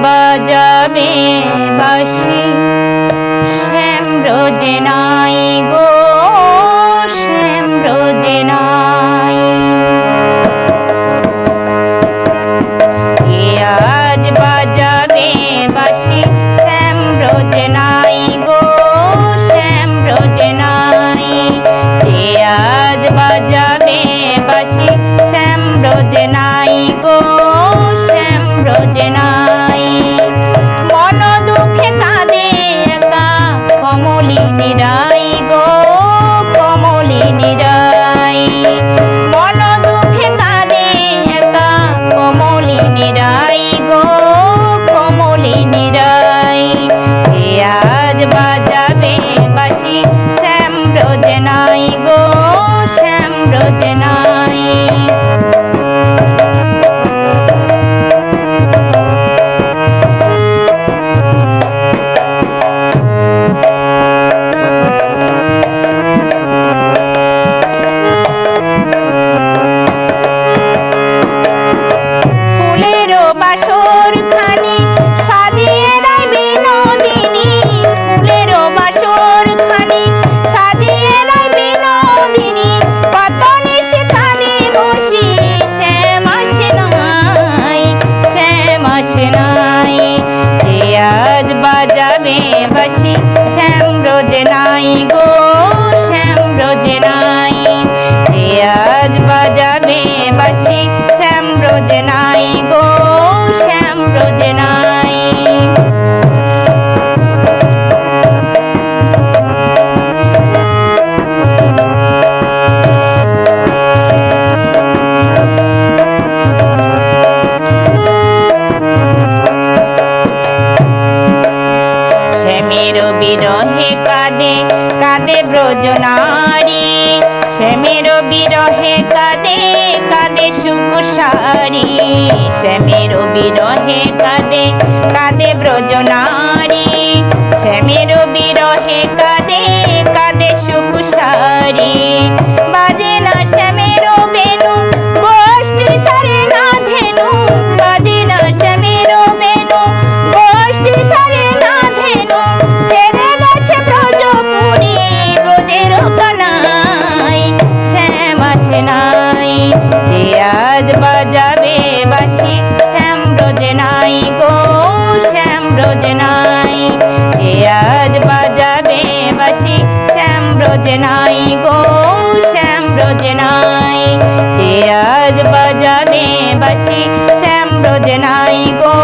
বাজাবে বাঁশি শ্যাম রোজে নাই গো, শ্যাম রোজে নাই। কে আজ বাজাবে বাঁশি শ্যাম রোজে নাই গো, শ্যাম রোজে নাই। কে আজ বাজাবে বাঁশি শ্যাম রোজে নাই গো, শ্যাম রোজে নাই। মন দুঃখে কাঁদে একা কমলিনী রাই গো, কমলিনী রাই। মন দুঃখে কাঁদে একা কমলিনী রাই গো, কমলিনী রাই। কে আজ বাজাবে বাঁশি শ্যাম রোজে নাই গো, শ্যাম রোজে নাই। বাসর খানি সাজিয়ে দেয় বিনোদিনী, ফুলেরও বাসর খানি সাজিয়ে দেয় বিনোদিনী। কত নিশে কাঁদে বসি শ্যাম আসে নাই, শ্যাম আসে নাই। কে আজ বাজাবে বাঁশি শ্যাম রোজে নাই গো, শ্যাম রোজে নাই। কে আজ বাজাবে বাঁশি শ্যাম রোজে নাই গো, শ্যাম রোজে নাই। শ্যামের বিরহে কাঁদে কাঁদে ব্রজনারী, শ্যামের বিরহে কাঁদে কাঁদে সুকুশারী। শ্যামের বিরহে কাঁদে কাঁদে ব্রজনারী, শ্যামের বিরহে কাঁদে কাঁদে সুকুশারী। বাজে না শ্যামের বেণু গোষ্ঠী সারে না ধেনু, বাজে না শ্যামের বেণু গোষ্ঠী সারে না ধেনু। ছেড়ে গেছে ব্রজপুরী ব্রজের কানাই, শ্যাম আসে নাই। কে আজ বাজাবে বাঁশি শ্যাম রোজে নাই গো, শ্যাম রোজে নাই। কে আজ বাজাবে বাঁশি শ্যাম রোজে নাই গো, শ্যাম রোজে নাই। কে আজ বাজাবে বাঁশি শ্যাম রোজে নাই গো।